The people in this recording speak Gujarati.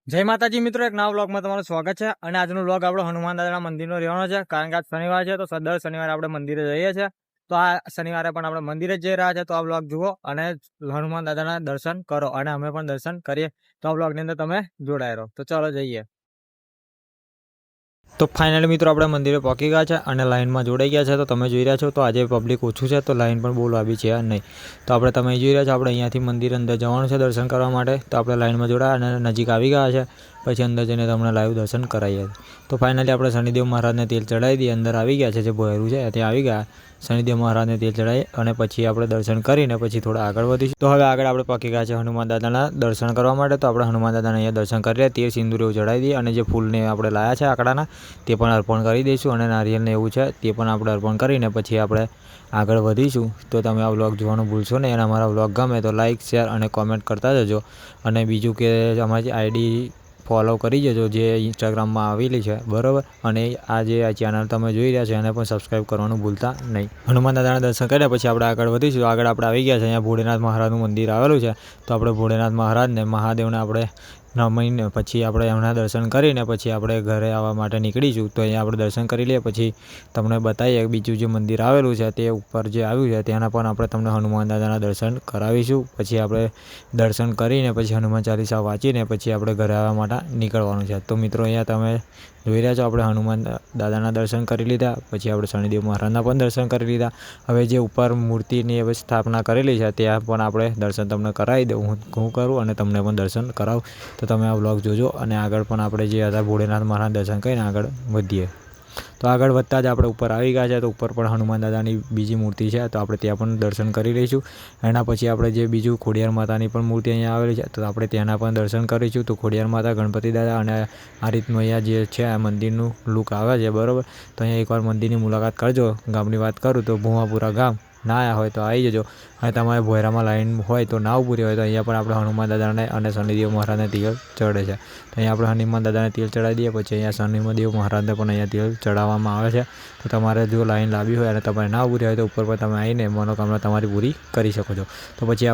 જય માતાજી મિત્રો, એક નવા વ્લોગમાં તમારું સ્વાગત છે. અને આજનો વ્લોગ આપણો હનુમાન દાદાના મંદિરનો રહેવાનો છે, કારણ કે આજ શનિવાર છે. તો દર શનિવારે આપણે મંદિરે જઈએ છીએ. તો આ શનિવારે પણ આપણે મંદિરે જ જઈ રહ્યા છે. તો આ વ્લોગ જુઓ અને હનુમાન દાદાના દર્શન કરો, અને અમે પણ દર્શન કરીએ. તો આ વ્લોગની અંદર તમે જોડાઈ રહો. તો ચાલો જઈએ. તો ફાઇનલી મિત્રો આપણે મંદિરે પહોંચી ગયા છે અને લાઇનમાં જોડાઈ ગયા છે. તો તમે જોઈ રહ્યા છો તો આજે પબ્લિક ઓછું છે, તો લાઇન પણ બહુ લાંબી છે નહીં. તો આપણે તમે જોઈ રહ્યા છો આપણે અહીંયાથી મંદિર અંદર જવાનું છે દર્શન કરવા માટે. તો આપણે લાઇનમાં જોડાયા અને નજીક આવી ગયા છે. પછી અંદર જઈને તમને લાઈવ દર્શન કરાવીએ. તો ફાઇનલી આપણે શનિદેવ મહારાજને તેલ ચડાવી દઈએ. અંદર આવી ગયા છે, જે ભોયરું છે ત્યાં આવી ગયા. શનિદેવ મહારાજને તેલ ચડાવી અને પછી આપણે દર્શન કરીને પછી થોડા આગળ વધીશું. તો હવે આગળ આપણે પહોંચી ગયા છે હનુમાન દાદાના દર્શન કરવા માટે. તો આપણે હનુમાન દાદાને અહીંયા દર્શન કરી લઈએ, તેલ સિંદૂર એવું ચડાવી દઈએ અને જે ફૂલને આપણે લાયા છે આકડાના તે પણ અર્પણ કરી દઈશું. અને નારિયેળને એવું છે તે પણ આપણે અર્પણ કરીને પછી આપણે આગળ વધીશું. તો તમે આ વ્લોગ જોવાનું ભૂલશો નહીં, અને અમારા વ્લોગ ગમે તો લાઇક, શેર અને કોમેન્ટ કરતા જજો. અને બીજું કે અમારી આઈડી ફોલો કરી જજો, જે ઇન્સ્ટાગ્રામમાં આવેલી છે, બરાબર. અને આ જે ચેનલ તમે જોઈ રહ્યા છો એને પણ સબસ્ક્રાઈબ કરવાનું ભૂલતા નહીં. હનુમાન દાદાના દર્શન કર્યા પછી આપણે આગળ વધીશું. આગળ આપણે આવી ગયા છે, અહીંયા ભોળેનાથ મહારાજનું મંદિર આવેલું છે. તો આપણે ભોળેનાથ મહારાજને મહાદેવને આપણે નમીને પછી આપણે એમના દર્શન કરીને પછી આપણે ઘરે આવવા માટે નીકળીશું. તો અહીંયા આપણે દર્શન કરી લઈએ, પછી તમને બતાવીએ બીજું જે મંદિર આવેલું છે તે ઉપર જે આવ્યું છે ત્યાંના પણ આપણે તમને હનુમાન દાદાના દર્શન કરાવીશું. પછી આપણે દર્શન કરીને પછી હનુમાન ચાલીસા વાંચીને પછી આપણે ઘરે આવવા માટે નીકળવાનું છે. તો મિત્રો અહીંયા તમે જોઈ રહ્યા છો આપણે હનુમાન દાદાના દર્શન કરી લીધા, પછી આપણે શનિદેવ મહારાજના પણ દર્શન કરી લીધા. હવે જે ઉપર મૂર્તિની હવે સ્થાપના કરેલી છે ત્યાં પણ આપણે દર્શન તમને કરાવી દઉં, હું કરું અને તમને પણ દર્શન કરાવું. તો તમે આ વ્લોગ જોજો અને આગળ પણ આપણે જે હતા ભોળેનાથ મહારાજ દર્શન કરીને આગળ વધીએ. તો આગળ વધતા જ આપણે ઉપર આવી ગયા છે. તો ઉપર પણ હનુમાન દાદાની બીજી મૂર્તિ છે, તો આપણે ત્યાં પણ દર્શન કરી લઈશું. એના પછી આપણે જે બીજું ખોડિયાર માતાની પણ મૂર્તિ અહીંયા આવેલી છે, તો આપણે ત્યાંના પણ દર્શન કરીશું. તો ખોડિયાર માતા, ગણપતિ દાદા અને આ રીતનું અહીંયા જે છે આ મંદિરનું લુક આવે છે, બરાબર. તો અહીંયા એકવાર મંદિરની મુલાકાત કરજો. ગામની વાત કરું તો ભુવાપુરા ગામ ના આવ્યા હોય તો આવી જજો. અને તમારે ભોયરામાં લાઈન હોય તો ના ઊભી હોય તો અહીંયા પણ આપણે હનુમાન દાદાને અને શનિદેવ મહારાજને તેલ ચડે છે. તો અહીંયા આપણે હનુમાન દાદાને તેલ ચડાવી દઈએ. પછી અહીંયા શનિદેવ મહારાજને પણ અહીંયા તેલ ચડાવવામાં આવે છે. તો તમારે જો લાઈન લાંબી હોય અને તમારે ના ઊભી હોય તો ઉપર પર તમે આવીને મનોકામના તમારી પૂરી કરી શકો છો. તો પછી